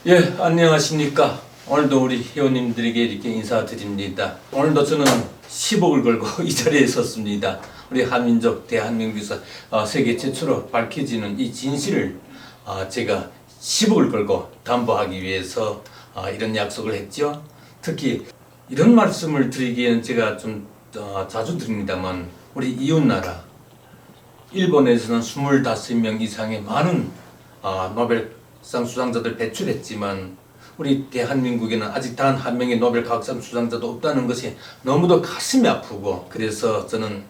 예, 안녕하십니까. 오늘도 우리 회원님들에게 이렇게 인사드립니다. 오늘도 저는 10억을 걸고 이 자리에 섰습니다. 우리 한민족 대한민국에서 세계 최초로 밝혀지는 이 진실을 제가 10억을 걸고 담보하기 위해서 이런 약속을 했죠. 특히 이런 말씀을 드리기에는 제가 좀 자주 드립니다만, 우리 이웃나라 일본에서는 25명 이상의 많은 노벨상 수상자들 배출했지만 우리 대한민국에는 아직 단 한 명의 노벨 과학상 수상자도 없다는 것이 너무도 가슴이 아프고, 그래서 저는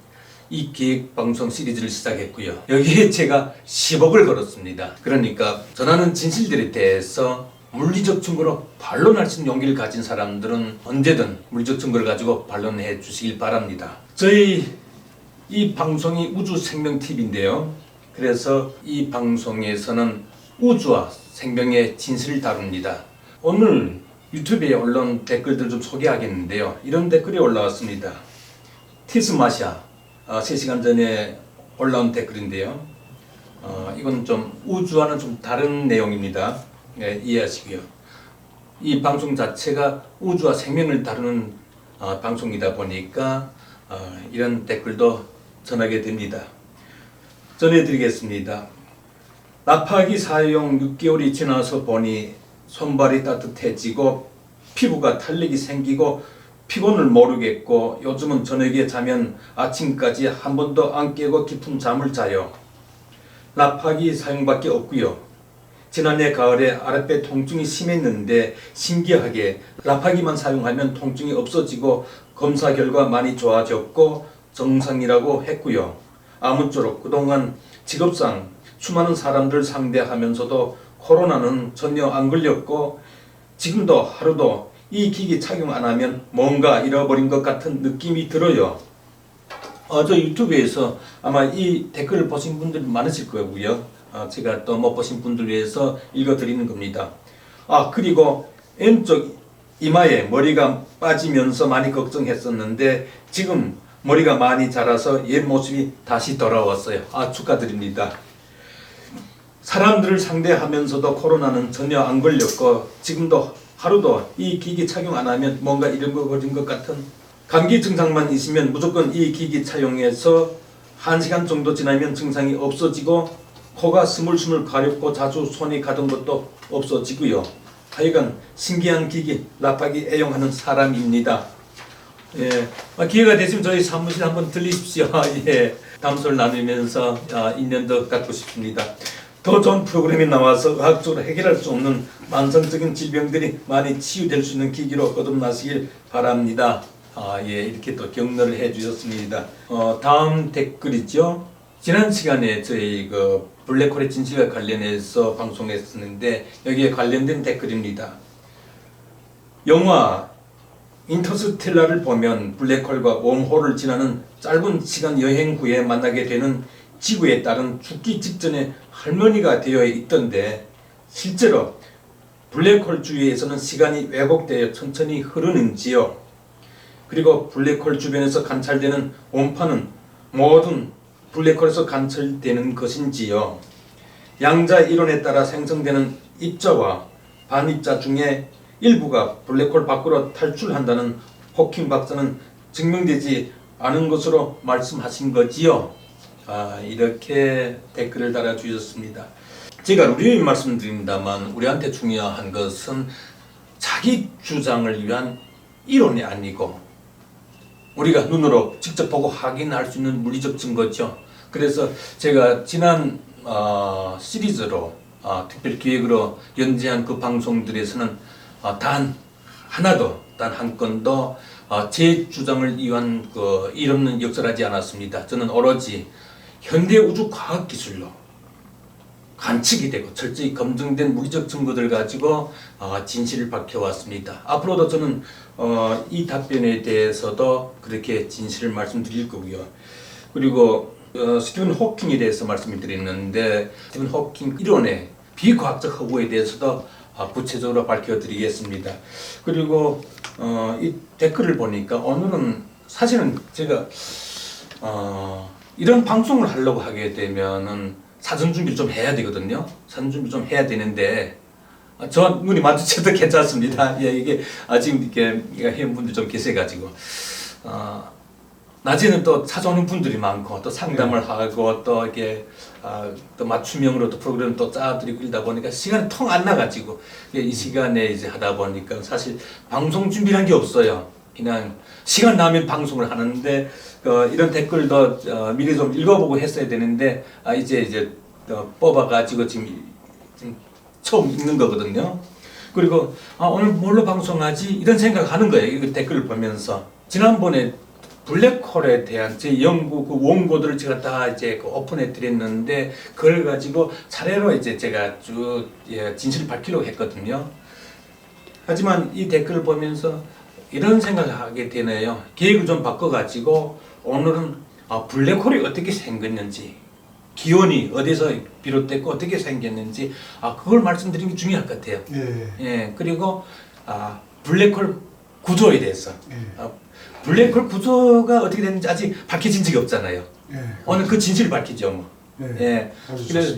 이 기획방송 시리즈를 시작했고요. 여기에 제가 10억을 걸었습니다. 그러니까 전하는 진실들에 대해서 물리적 증거로 반론할 수 있는 용기를 가진 사람들은 언제든 물리적 증거를 가지고 반론해 주시길 바랍니다. 저희 이 방송이 우주생명TV인데요. 그래서 이 방송에서는 우주와 생명의 진실을 다룹니다. 오늘 유튜브에 올라온 댓글들 좀 소개하겠는데요. 이런 댓글이 올라왔습니다. 티스마샤 3시간 전에 올라온 댓글인데요. 이건 좀 우주와는 좀 다른 내용입니다. 네, 이해하시고요. 이 방송 자체가 우주와 생명을 다루는 방송이다 보니까 이런 댓글도 전하게 됩니다. 전해드리겠습니다. 나파기 사용 6개월이 지나서 보니 손발이 따뜻해지고 피부가 탄력이 생기고 피곤을 모르겠고, 요즘은 저녁에 자면 아침까지 한 번도 안 깨고 깊은 잠을 자요. 나파기 사용밖에 없고요. 지난해 가을에 아랫배 통증이 심했는데 신기하게 나파기만 사용하면 통증이 없어지고 검사 결과 많이 좋아졌고 정상이라고 했고요. 아무쪼록 그동안 직업상 수많은 사람들 상대하면서도 코로나는 전혀 안 걸렸고, 지금도 하루도 이 기기 착용 안 하면 뭔가 잃어버린 것 같은 느낌이 들어요. 저 유튜브에서 아마 이 댓글을 보신 분들이 많으실 거고요. 제가 또 못 보신 분들 위해서 읽어드리는 겁니다. 그리고 왼쪽 이마에 머리가 빠지면서 많이 걱정했었는데 지금 머리가 많이 자라서 옛 모습이 다시 돌아왔어요. 축하드립니다. 사람들을 상대하면서도 코로나는 전혀 안 걸렸고, 지금도 하루도 이 기기 착용 안 하면 뭔가 잃어버린 것 같은, 감기 증상만 있으면 무조건 이 기기 착용해서 1시간 정도 지나면 증상이 없어지고 코가 스물스물 가렵고 자주 손이 가던 것도 없어지고요. 하여간 신기한 기기 나파기 애용하는 사람입니다. 예, 기회가 되시면 저희 사무실 한번 들리십시오. 예, 담소를 나누면서 인연도 갖고 싶습니다. 더 좋은 프로그램이 나와서 의학적으로 해결할 수 없는 만성적인 질병들이 많이 치유될 수 있는 기기로 거듭나시길 바랍니다. 예, 이렇게 또 격려를 해 주셨습니다. 다음 댓글이죠. 지난 시간에 저희 블랙홀의 진실과 관련해서 방송했었는데 여기에 관련된 댓글입니다. 영화 인터스텔라를 보면 블랙홀과 웜홀을 지나는 짧은 시간 여행 후에 만나게 되는 지구에 따른 죽기 직전의 할머니가 되어 있던데, 실제로 블랙홀 주위에서는 시간이 왜곡되어 천천히 흐르는지요? 그리고 블랙홀 주변에서 관찰되는 온파는 모든 블랙홀에서 관찰되는 것인지요? 양자 이론에 따라 생성되는 입자와 반입자 중에 일부가 블랙홀 밖으로 탈출한다는 호킹 박사는 증명되지 않은 것으로 말씀하신 거지요? 이렇게 댓글을 달아주셨습니다. 제가 누누이 말씀드립니다만, 우리한테 중요한 것은 자기 주장을 위한 이론이 아니고 우리가 눈으로 직접 보고 확인할 수 있는 물리적 증거죠. 그래서 제가 지난 시리즈로 특별 기획으로 연재한 그 방송들에서는 단 한 건도 제 주장을 위한 이론은 역설하지 않았습니다. 저는 오로지 현대 우주 과학 기술로 관측이 되고 철저히 검증된 물리적 증거들 가지고 진실을 밝혀왔습니다. 앞으로도 저는 이 답변에 대해서도 그렇게 진실을 말씀드릴 거고요. 그리고 스티븐 호킹에 대해서 말씀을 드렸는데, 스티븐 호킹 이론의 비과학적 허구에 대해서도 구체적으로 밝혀드리겠습니다. 그리고 이 댓글을 보니까 오늘은 사실은 제가 이런 방송을 하려고 하게 되면은 사전 준비를 좀 해야 되거든요. 사전 준비 좀 해야 되는데 저 눈이 마주쳐도 괜찮습니다. 예, 이게 지금 이렇게 회원분들 좀 계셔가지고 낮에는 또 찾아오는 분들이 많고 또 상담을 하고 또 이렇게 또 맞춤형으로 또 프로그램 또 짜드리고 이러다 보니까 시간이 통 안 나가지고 이 시간에 이제 하다 보니까 사실 방송 준비한 게 없어요. 그냥 시간 나면 방송을 하는데 이런 댓글도 미리 좀 읽어보고 했어야 되는데 이제 뽑아가지고 지금 처음 읽는 거거든요. 그리고 오늘 뭘로 방송하지 이런 생각하는 거예요. 이 댓글을 보면서 지난번에 블랙홀에 대한 제 연구 그 원고들을 제가 다 이제 오픈해 드렸는데 그걸 가지고 차례로 이제 제가 쭉 진실을 밝히려고 했거든요. 하지만 이 댓글을 보면서 이런 생각을 하게 되네요. 계획을 좀 바꿔가지고 오늘은 블랙홀이 어떻게 생겼는지, 기원이 어디서 비롯됐고 어떻게 생겼는지 그걸 말씀드리는 게 중요할 것 같아요. 예, 그리고 블랙홀 구조에 대해서. 블랙홀 구조가 어떻게 되는지 아직 밝혀진 적이 없잖아요. 오늘 그 진실을 밝히죠, 뭐. 예. 그래서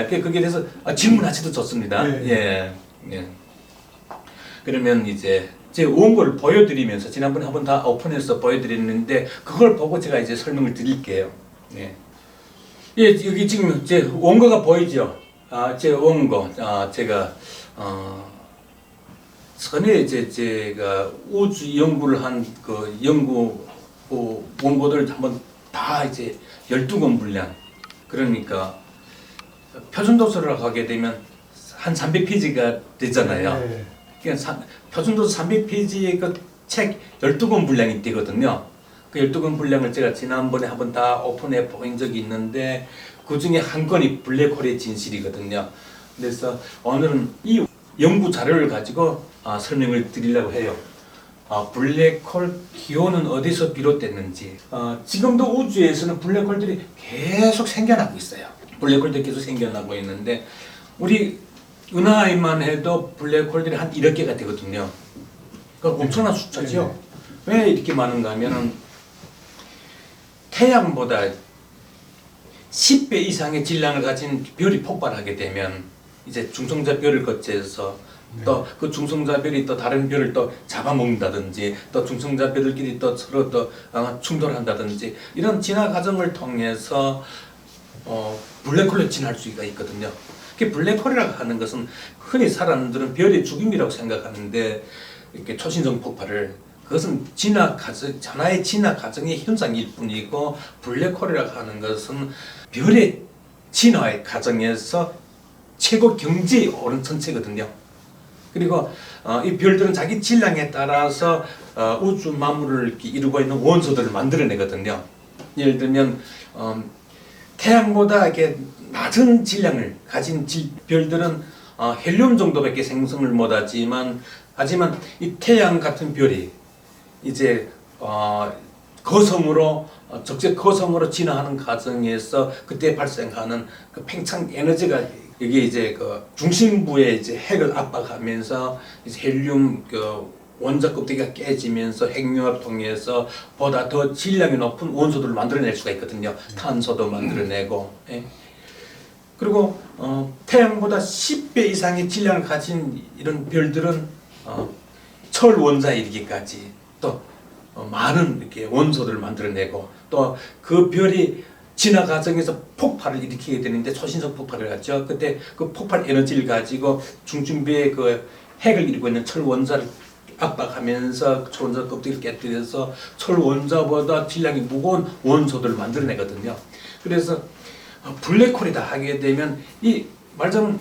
그게 대해서 질문하셔도 좋습니다. 예. 그러면 이제 제 원고를 보여드리면서 지난번에 한번 다 오픈해서 보여드렸는데 그걸 보고 제가 이제 설명을 드릴게요. 예, 여기 지금 제 원고가 보이죠? 제 원고, 제가 전에 제가 우주 연구를 한 그 연구 원고들 한번 다 이제 12권 분량, 그러니까 표준도서를 하게 되면 한 300페이지가 되잖아요. 그러니까 표준도서 300페이지의 그 책 12권 분량이 되거든요. 그 12권 분량을 제가 지난번에 한번 다 오픈해 본 적이 있는데 그 중에 한 권이 블랙홀의 진실이거든요. 그래서 오늘은 이 연구 자료를 가지고 설명을 드리려고 해요. 블랙홀 기원은 어디서 비롯됐는지. 지금도 우주에서는 블랙홀들이 계속 생겨나고 있어요. 블랙홀들이 계속 생겨나고 있는데 우리 은하에만 해도 블랙홀들이 한 1억 개가 되거든요. 그러니까 엄청난 숫자죠. 왜 이렇게 많은가 하면은 태양보다 10배 이상의 질량을 가진 별이 폭발하게 되면 이제 중성자 별을 거쳐서 또 그 중성자 별이 또 다른 별을 또 잡아먹는다든지 또 중성자 별들끼리 또 서로 또 충돌한다든지 이런 진화 과정을 통해서 블랙홀로 진화할 수가 있거든요. 블랙홀이라고 하는 것은 흔히 사람들은 별의 죽임이라고 생각하는데 이렇게 초신성 폭발을 그것은 전하의 진화 과정의 현상일 뿐이고 블랙홀이라고 하는 것은 별의 진화의 과정에서 최고 경지에 오른 천체거든요. 그리고 이 별들은 자기 질량에 따라서 우주 만물을 이렇게 이루고 있는 원소들을 만들어내거든요. 예를 들면 태양보다 이렇게 낮은 질량을 가진 별들은 헬륨 정도밖에 생성을 못하지만 하지만 이 태양 같은 별이 이제 적재 거성으로 진화하는 과정에서 그때 발생하는 그 팽창 에너지가 이게 이제 그 중심부에 이제 핵을 압박하면서 이제 헬륨 원자 껍데기가 깨지면서 핵융합 통해서 보다 더 질량이 높은 원소들을 만들어낼 수가 있거든요. 탄소도 만들어내고. 예. 그리고 태양보다 10배 이상의 질량을 가진 이런 별들은 철 원자에 이르기까지 또 많은 이렇게 원소들을 만들어내고 또 그 별이 진화 과정에서 폭발을 일으키게 되는데 초신성 폭발을 하죠. 그때 그 폭발 에너지를 가지고 중심부에 그 핵을 이루고 있는 철 원자를 압박하면서 철 원자 껍데기를 깨뜨려서 철 원자보다 질량이 무거운 원소들을 만들어내거든요. 그래서 블랙홀이다 하게 되면 이 말하자면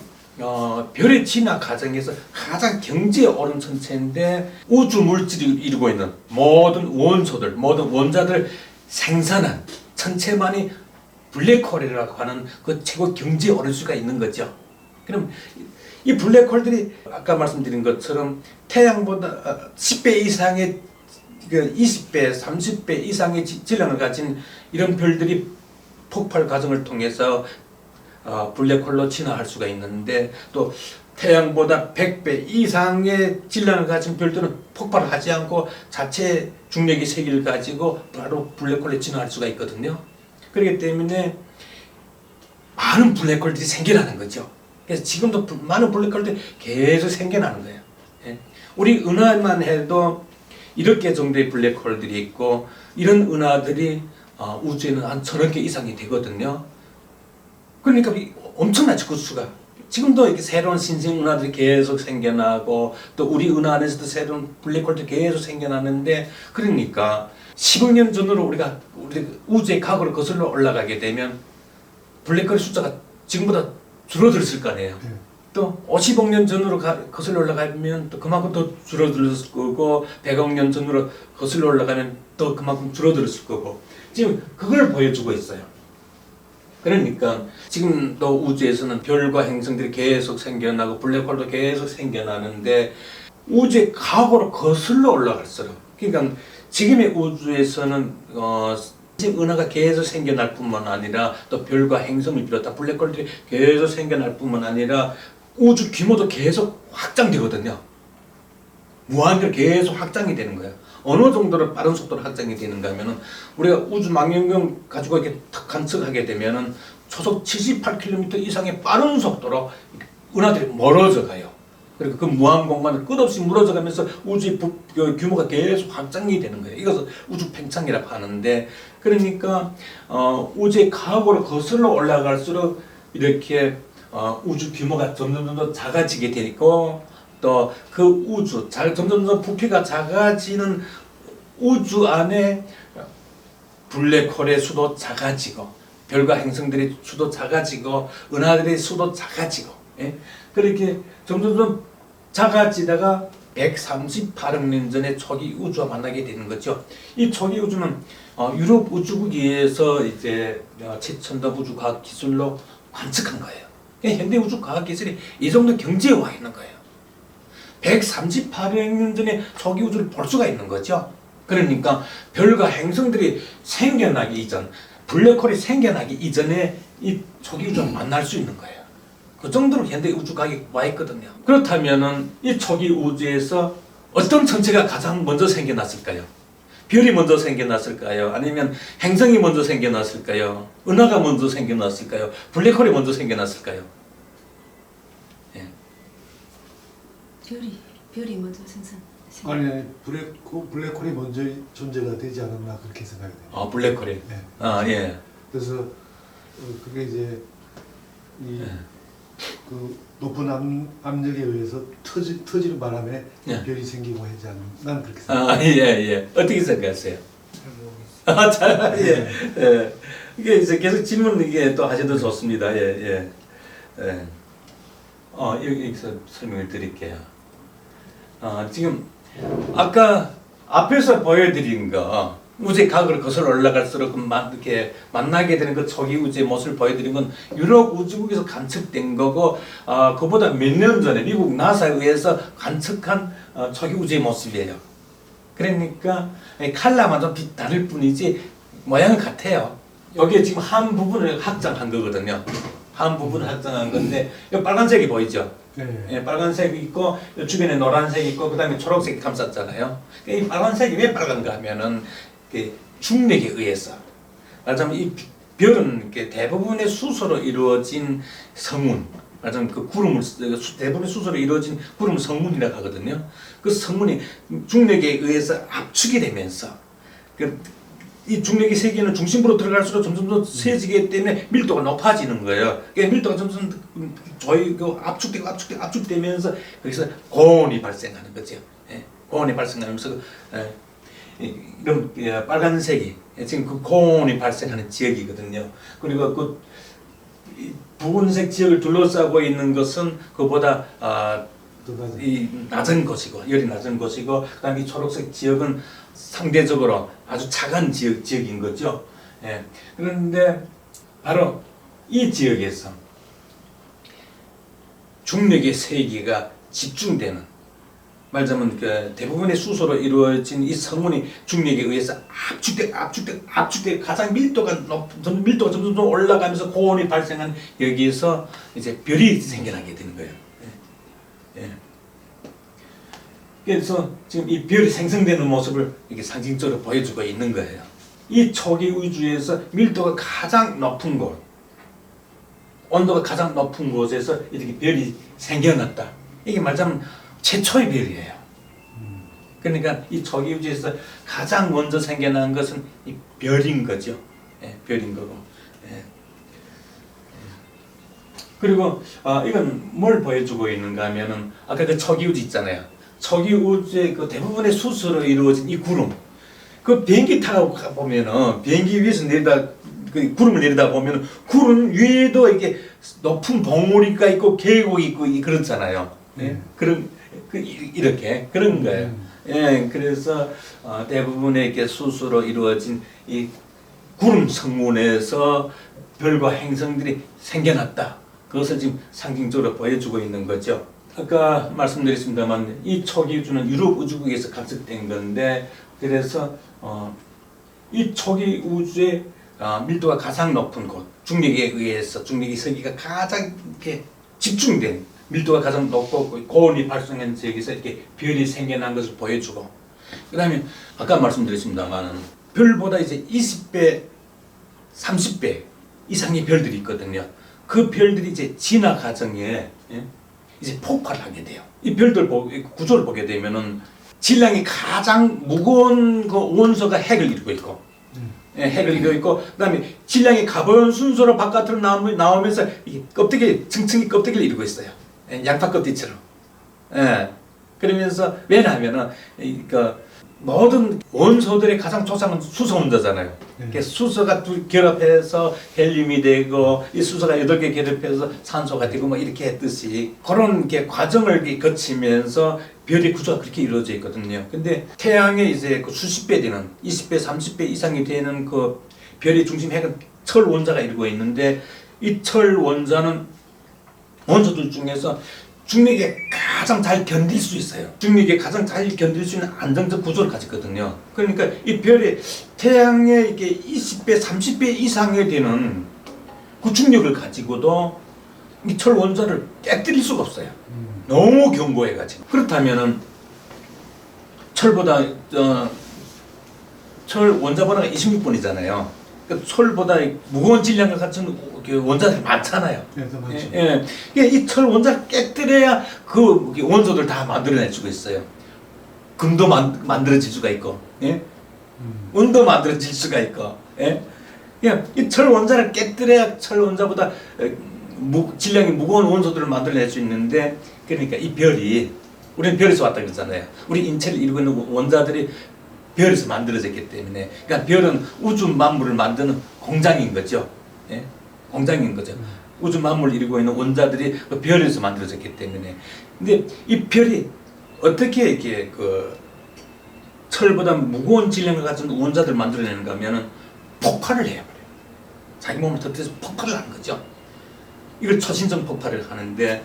별의 진화 과정에서 가장 경지에 오른 천체인데 우주 물질이 이루고 있는 모든 원소들, 모든 원자들 생산한 천체만이 블랙홀이라고 하는 그 최고 경지에 오를 수가 있는 거죠. 그럼 이 블랙홀들이 아까 말씀드린 것처럼 태양보다 10배 이상의 20배, 30배 이상의 질량을 가진 이런 별들이 폭발 과정을 통해서 블랙홀로 진화할 수가 있는데 또 태양보다 100배 이상의 질량을 가진 별들은 폭발을 하지 않고 자체 중력의 세기를 가지고 바로 블랙홀에 진화할 수가 있거든요. 그렇기 때문에 많은 블랙홀들이 생겨나는 거죠. 그래서 지금도 많은 블랙홀들이 계속 생겨나는 거예요. 예. 우리 은하만 해도 이렇게 정도의 블랙홀들이 있고 이런 은하들이 우주에는 한 1000억 개 이상이 되거든요. 그러니까 엄청나죠, 그 수가. 지금도 이렇게 새로운 신생 은하들이 계속 생겨나고 또 우리 은하 안에서도 새로운 블랙홀들이 계속 생겨나는데, 그러니까 10억 년 전으로 우리가 우주의 과거를 거슬러 올라가게 되면 블랙홀의 숫자가 지금보다 줄어들었을 거 아니에요. 또 50억 년 전으로 거슬러 올라가면 또 그만큼 더 줄어들었을 거고, 100억 년 전으로 거슬러 올라가면 또 그만큼 줄어들었을 거고, 지금 그걸 보여주고 있어요. 그러니까 지금도 우주에서는 별과 행성들이 계속 생겨나고 블랙홀도 계속 생겨나는데, 우주의 과거로 거슬러 올라갈수록, 그러니까 지금의 우주에서는 은하가 계속 생겨날 뿐만 아니라 또 별과 행성을 비롯한 블랙홀들이 계속 생겨날 뿐만 아니라 우주 규모도 계속 확장되거든요. 무한대로 계속 확장이 되는 거예요. 어느 정도로 빠른 속도로 확장이 되는가 하면은, 우리가 우주 망원경 가지고 이렇게 탁 관측하게 되면은 초속 78km 이상의 빠른 속도로 은하들이 멀어져 가요. 그리고 그 무한 공간을 끝없이 물어져 가면서 우주의 규모가 계속 확장이 되는 거예요. 이것을 우주 팽창이라고 하는데, 그러니까 우주의 과거로 거슬러 올라갈수록 이렇게 우주 규모가 점점 더 작아지게 되고, 또 그 우주 점점 부피가 작아지는 우주 안에 블랙홀의 수도 작아지고, 별과 행성들의 수도 작아지고, 은하들의 수도 작아지고, 예? 그렇게 점점 작아지다가 138억 년 전에 초기 우주와 만나게 되는 거죠. 이 초기 우주는 유럽 우주국에서 이제 최첨단 우주 과학 기술로 관측한 거예요. 현대 우주 과학 기술이 이 정도 경지에 와 있는 거예요. 138억 년 전에 초기 우주를 볼 수가 있는 거죠. 그러니까 별과 행성들이 생겨나기 이전, 블랙홀이 생겨나기 이전에 이 초기 우주를 만날 수 있는 거예요. 그 정도로 현대 우주 과학이 와 있거든요. 그렇다면은 이 초기 우주에서 어떤 천체가 가장 먼저 생겨났을까요? 별이 먼저 생겨났을까요? 아니면 행성이 먼저 생겨났을까요? 은하가 먼저 생겨났을까요? 블랙홀이 먼저 생겨났을까요? 예. 별이 먼저 아니, 블랙홀이 먼저 존재가 되지 않았나 그렇게 생각이 돼요. 블랙홀이. 네. 예. 그래서 그게 이제 그 높은 압력에 의해서 터지는 바람에 예. 별이 생기고 하지 않나, 난 그렇게 생각해요. 예. 어떻게 생각하세요? 예. 예. 이게 이제 계속 질문 이게 또 하셔도 좋습니다. 예. 여기서 설명을 드릴게요. 지금 아까 앞에서 보여드린 거, 우주의 과거를 거슬러 올라갈수록 이렇게 만나게 되는 그 초기 우주의 모습을 보여드린 건 유럽 우주국에서 관측된 거고, 그보다 몇 년 전에 미국 나사에 의해서 관측한 초기 우주의 모습이에요. 그러니까 컬러만 좀 다를 뿐이지 모양은 같아요. 여기에 지금 한 부분을 확장한 거거든요. 한 부분을 확장한 건데, 이 빨간색이 보이죠? 네. 예, 빨간색이 있고 주변에 노란색이 있고 그다음에 초록색이 감쌌잖아요. 이 빨간색이 왜 빨간가 하면은 중력에 의해서, 말하자면 이 별은 이렇게 대부분의 수소로 이루어진 성문, 말하자면 그 구름을 대부분의 수소로 이루어진 구름 성문이라고 하거든요. 그 성문이 중력에 의해서 압축이 되면서 이 중력의 세계는 중심부로 들어갈수록 점점 더 세지기 때문에 밀도가 높아지는 거예요. 그러니까 밀도가 점점 압축되면서 거기서 고온이 발생하는 거죠. 예, 고온이 발생하면서 이런 빨간색이 지금 그 고온이 발생하는 지역이거든요. 그리고 그 붉은색 지역을 둘러싸고 있는 것은 그보다 이 낮은 곳이고, 열이 낮은 곳이고, 그다음에 이 초록색 지역은 상대적으로 아주 작은 지역인 거죠. 예. 그런데 바로 이 지역에서 중력의 세기가 집중되는, 말하자면 대부분의 수소로 이루어진 이 성문이 중력에 의해서 압축돼 가장 밀도가 점점 올라가면서 고온이 발생한 여기에서 이제 별이 생겨나게 되는 거예요. 예. 그래서 지금 이 별이 생성되는 모습을 이렇게 상징적으로 보여주고 있는 거예요. 이 초기 우주에서 밀도가 가장 높은 곳, 온도가 가장 높은 곳에서 이렇게 별이 생겨났다. 이게 말하자면 최초의 별이에요. 그러니까 이 초기 우주에서 가장 먼저 생겨난 것은 이 별인 거죠. 예, 별인 거고. 예. 그리고 이건 뭘 보여주고 있는가 하면은 아까 그 초기 우주 있잖아요. 초기 우주의 그 대부분의 수소로 이루어진 이 구름. 그 비행기 타고 보면은 비행기 위에서 내리다 그 구름을 내리다 보면은 구름 위에도 이렇게 높은 봉우리가 있고 계곡이 있고 그렇잖아요. 예? 그런 이렇게 그런 거예요. 예, 그래서 대부분의 이렇게 수소로 이루어진 이 구름 성문에서 별과 행성들이 생겨났다. 그것을 지금 상징적으로 보여주고 있는 거죠. 아까 말씀드렸습니다만 이 초기 우주는 유럽 우주국에서 관측된 건데 그래서 이 초기 우주의 밀도가 가장 높은 곳, 중력에 의해서 중력의 세기가 가장 이렇게 집중된 밀도가 가장 높고 고온이 발생한 지역에서 이렇게 별이 생겨난 것을 보여주고, 그다음에 아까 말씀드렸습니다만은 별보다 이제 20배, 30배 이상의 별들이 있거든요. 그 별들이 이제 진화 과정에 이제 폭발을 하게 돼요. 이 별들 구조를 보게 되면은 질량이 가장 무거운 그 원소가 핵을 이루고 있고, 핵을 이루고 있고, 그다음에 질량이 가벼운 순서로 바깥으로 나오면서 이게 껍데기 층층이 껍데기를 이루고 있어요. 양파 껍데기처럼. 그러면서 왜냐하면은 그 모든 원소들의 가장 초상은 수소 원자잖아요. 그래서 수소가 둘 결합해서 헬륨이 되고 이 수소가 8개 결합해서 산소가 되고 뭐 이렇게 했듯이 그런 게 과정을 거치면서 별의 구조가 그렇게 이루어져 있거든요. 근데 태양의 이제 그 수십 배 되는 20배, 30배 이상이 되는 그 별의 중심 핵은 철 원자가 이루고 있는데 이 철 원자는 원소들 중에서 중력에 가장 잘 견딜 수 있어요. 중력에 가장 잘 견딜 수 있는 안정적 구조를 가졌거든요. 그러니까 이 별이 태양의 이게 20배, 30배 이상이 되는 그 중력을 가지고도 이 철 원자를 깨뜨릴 수가 없어요. 너무 견고해가지고. 그렇다면은 철보다 철 원자번호가 26번이잖아요. 그러니까 철보다 무거운 질량을 갖춘 원자들이 많잖아요. 이 철 원자를 깨뜨려야 그 원소들 다 만들어낼 수가 있어요. 금도 만들어질 수가 있고, 은도 만들어질 수가 있고, 이 철 원자를 깨뜨려야 철 원자보다 질량이 무거운 원소들을 만들어낼 수 있는데, 그러니까 이 별이 우리는 별에서 왔다 그러잖아요. 우리 인체를 이루고 있는 원자들이 별에서 만들어졌기 때문에, 그러니까 별은 우주 만물을 만드는 공장인 거죠. 공장인 거죠. 우주 만물을 이루고 있는 원자들이 그 별에서 만들어졌기 때문에. 근데 이 별이 어떻게 이렇게 그 철보다 무거운 질량을 가진 원자들을 만들어내는가 하면은 폭발을 해버려요. 자기 몸을 터뜨려서 폭발을 하는 거죠. 이걸 초신성 폭발을 하는데,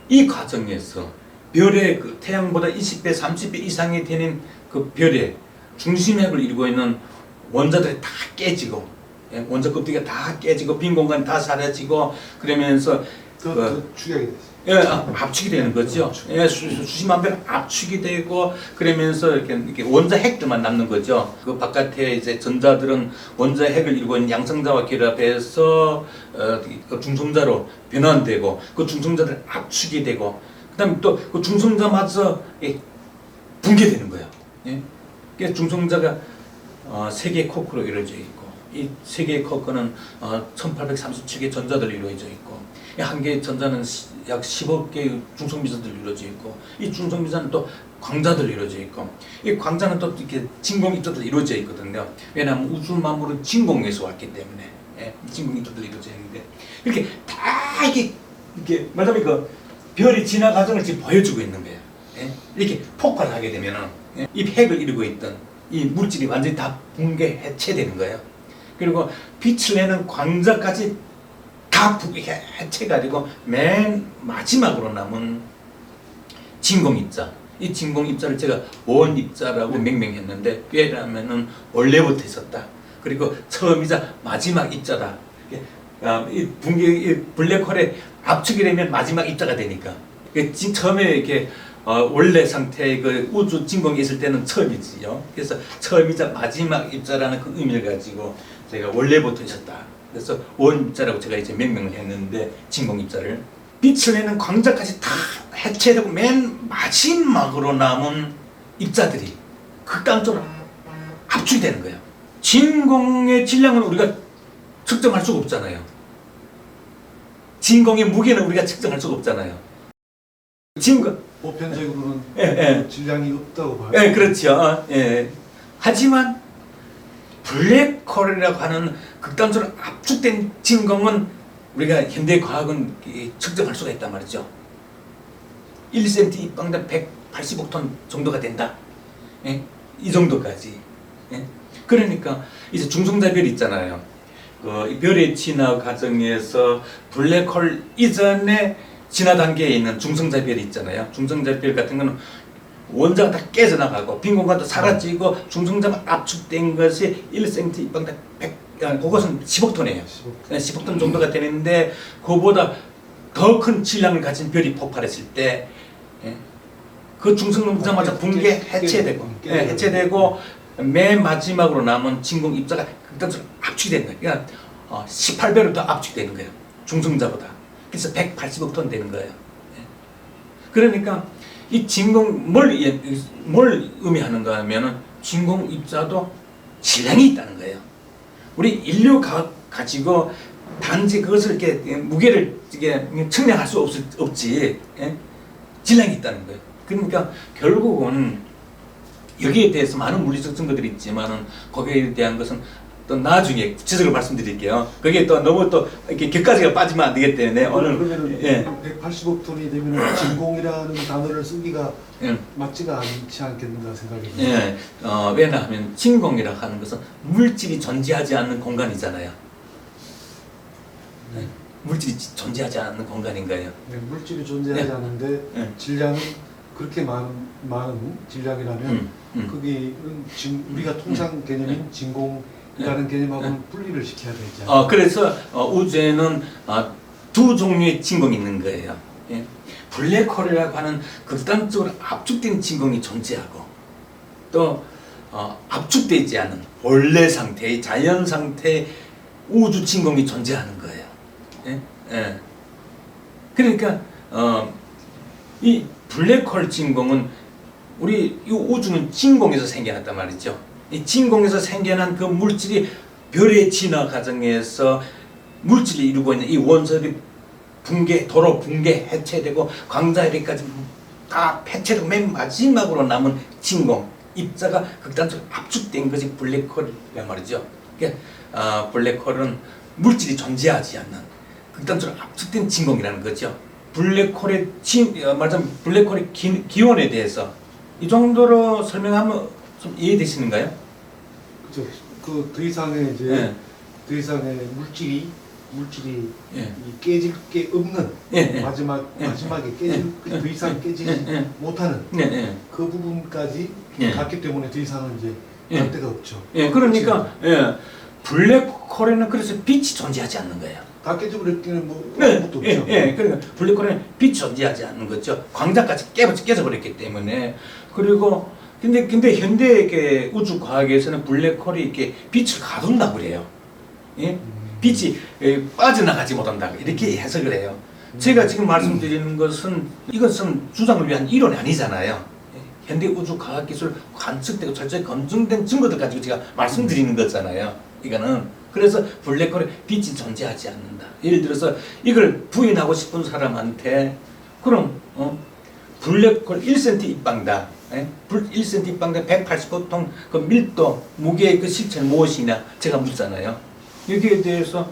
이 과정에서 별의 그 태양보다 20배, 30배 이상이 되는 그 별의 중심핵을 이루고 있는 원자들이 다 깨지고, 원자 껍데기가 다 깨지고 빈 공간이 다 사라지고, 그러면서 축약이 됐어요. 압축이 되는 거죠. 수십만 배 압축이 되고, 그러면서 이렇게 원자 핵들만 남는 거죠. 그 바깥에 이제 전자들은 원자 핵을 이루고 있는 양성자와 결합해서 그 중성자로 변환되고, 그 중성자들 압축이 되고, 그다음에 또 그 중성자마저 붕괴되는 거예요. 그래서 중성자가 3개의 코크로 이루어져 있고, 이 3개의 코크는 1837개의 전자들로 이루어져 있고, 한 개의 전자는 약 10억 개의 중성미자들로 이루어져 있고, 이 중성미자는 또 광자들로 이루어져 있고, 이 광자는 또 이렇게 진공입자들로 이루어져 있거든요. 왜냐하면 우주 만물은 진공에서 왔기 때문에, 진공입자들로 이루어져 있는데, 이렇게 다 이렇게 말하자면 그 별의 진화 과정을 지금 보여주고 있는 거예요. 이렇게 폭발하게 되면은 이 핵을 이루고 있던 이 물질이 완전히 다 붕괴 해체되는 거예요. 그리고 빛을 내는 광자까지 다 해체가 되고, 맨 마지막으로 남은 진공입자. 이 진공입자를 제가 원입자라고 명명했는데, 왜냐하면은 원래부터 있었다. 그리고 처음이자 마지막 입자다. 이 블랙홀의 압축이 되면 마지막 입자가 되니까. 처음에 이렇게 원래 상태의 그 우주 진공이 있을 때는 처음이지요. 그래서 처음이자 마지막 입자라는 그 의미를 가지고 제가 원래부터 있었다. 그래서 원입자라고 제가 이제 명명을 했는데 진공입자를 빛을 내는 광자까지 다 해체되고 맨 마지막으로 남은 입자들이 극단적으로 압축이 되는 거예요. 진공의 질량은 우리가 측정할 수가 없잖아요. 진공의 무게는 우리가 측정할 수가 없잖아요. 진공 보편적으로는 예. 질량이 없다고 봐요. 예, 그렇죠. 예. 하지만 블랙홀이라고 하는 극단적으로 압축된 진공은 우리가 현대 과학은 측정할 수가 있단 말이죠. 1cm 입방당 180억 정도가 된다. 예? 이 정도까지. 예? 그러니까 이제 중성자별 있잖아요. 그 별의 진화 과정에서 블랙홀 이전에 진화 단계에 있는 중성자별이 있잖아요. 중성자별 같은 거는 원자가 다 깨져나가고 빈 공간도 사라지고 중성자가 압축된 것이 1cm 입방당 100, 그것은 10억 톤이에요. 10억 톤 정도가 되는데 그보다 더 큰 질량을 가진 별이 폭발했을 때 그 중성자마자 붕괴 해체되고 해체되고 맨 마지막으로 남은 진공 입자가 극단적으로 압축이 되는 거예요. 그러니까 18배로 더 압축되는 거예요. 중성자보다. 그래서 180억 톤 되는 거예요. 그러니까 이 진공 뭘 의미하는가 하면은 진공 입자도 질량이 있다는 거예요. 우리 인류 과학 가지고 단지 그것을 이렇게 무게를 이게 측량할 수 없지. 예? 질량이 있다는 거예요. 그러니까 결국은 여기에 대해서 많은 물리적 증거들이 있지만은 거기에 대한 것은 또 나중에 구체적으로 말씀드릴게요. 그게 또 너무 또 이렇게 격까지가 빠지면 안 되기 때문에 오늘 그러면 180억 톤이 되면 진공이라는 단어를 쓰기가 예. 맞지가 않지 않겠는가 생각이 듭니다. 예, 왜냐하면 진공이라 하는 것은 물질이 존재하지 않는 공간이잖아요. 네. 물질이 존재하지 않는 공간인 거예요. 네, 물질이 존재하지 않는데 질량은 그렇게 많은 질량이라면 거기는 우리가 통상 개념인 진공이라는 개념하고는 분리를 시켜야 되지 않나요? 그래서 우주에는 두 종류의 진공이 있는 거예요. 예? 블랙홀이라고 하는 극단적으로 압축된 진공이 존재하고 또 압축되지 않은 본래 상태의 자연 상태의 우주 진공이 존재하는 거예요. 예? 예. 그러니까 이 블랙홀 진공은 우리 이 우주는 진공에서 생겨났단 말이죠. 이 진공에서 생겨난 그 물질이 별의 진화 과정에서 물질이 이루고 있는 이 원소들이 도로 붕괴 해체되고 광자열이까지 다 해체되고 맨 마지막으로 남은 진공 입자가 극단적으로 압축된 것이 블랙홀이란 말이죠. 그러니까 블랙홀은 물질이 존재하지 않는 극단적으로 압축된 진공이라는 거죠. 블랙홀의 말하자면 블랙홀의 기원에 대해서 이 정도로 설명하면 좀 이해되시는가요? 그렇죠. 그 이상의 이제 더 이상의 물질이 깨질 게 없는 마지막에 깨질 더 이상 깨지지 못하는 그 부분까지 갔기 때문에 더 이상은 이제 갈 데가 없죠. 그러니까 블랙홀에는 그래서 빛이 존재하지 않는 거예요. 다 깨져버렸기는 뭐 아무것도 없죠. 그러니까 블랙홀에는 빛이 존재하지 않는 거죠. 광자까지 깨져버렸기 때문에. 그리고 근데 현대 우주 과학에서는 블랙홀이 이렇게 빛을 가둔다고 그래요. 예? 빛이 빠져나가지 못한다 이렇게 해석을 해요. 제가 지금 말씀드리는 것은 이것은 주장을 위한 이론이 아니잖아요. 현대 우주 과학 기술 관측되고 철저히 검증된 증거들 가지고 제가 말씀드리는 거잖아요. 이거는 그래서 블랙홀에 빛이 존재하지 않는다. 예를 들어서 이걸 부인하고 싶은 사람한테 그럼 블랙홀 1cm 입방다. 1cm 입방당 180톤 그 밀도, 무게의 그 실체는 무엇이냐 제가 묻잖아요. 여기에 대해서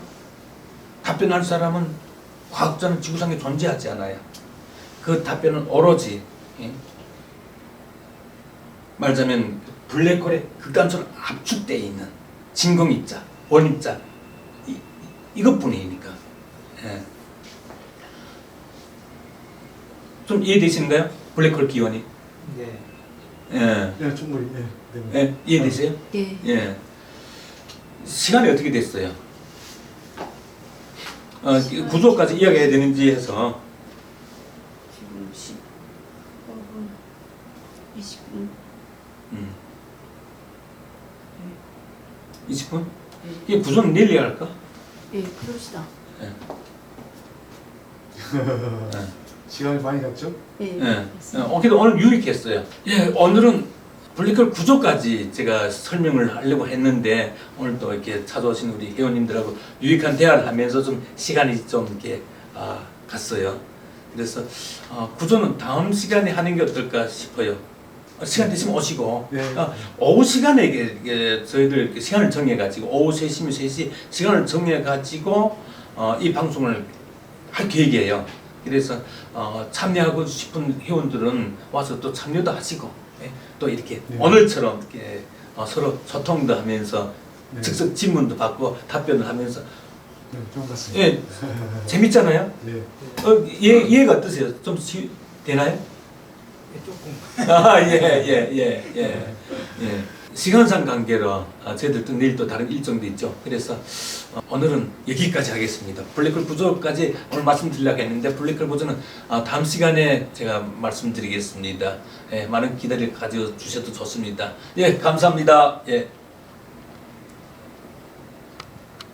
답변할 사람은 과학자는 지구상에 존재하지 않아요. 그 답변은 오로지 말하자면 블랙홀에 극단적으로 압축되어 있는 진공입자, 원입자 이것뿐이니까. 좀 이해되시는가요? 블랙홀 기원이? 네, 충분히. 네. 이해되세요? 예. 시간이 어떻게 됐어요? 구조까지 이야기해야 되는지 해서 지금 15분 20분 20분? 이 구조는 내일 이야기할까? 예, 그럽시다. 예. 시간이 많이 갔죠? 예, 예. 맞습니다. 그래도 오늘 유익했어요. 예, 오늘은 블랙홀 구조까지 제가 설명을 하려고 했는데 오늘 또 이렇게 찾아오신 우리 회원님들하고 유익한 대화를 하면서 좀 시간이 좀 이렇게 갔어요. 그래서 구조는 다음 시간에 하는 게 어떨까 싶어요. 시간 되시면 오시고 네. 오후 시간에 이게 저희들 이렇게 시간을 정해가지고 오후 3시면 3시 시간을 정해가지고 이 방송을 할 계획이에요. 그래서 참여하고 싶은 회원들은 와서 또 참여도 하시고 예, 또 이렇게 네. 오늘처럼 이렇게 서로 소통도 하면서 네. 즉석 질문도 받고 답변을 하면서 네, 좋은 것 같습니다. 예, 재밌잖아요. 네. 이해가 어떠세요? 좀 되나요? 조금 예. 시간상 관계로 저희들도 내일 또 다른 일정도 있죠. 그래서 오늘은 여기까지 하겠습니다. 블랙홀 구조까지 오늘 말씀드리려고 했는데 블랙홀 구조는 다음 시간에 제가 말씀드리겠습니다. 예, 많은 기대를 가져주셔도 좋습니다. 예, 감사합니다. 예.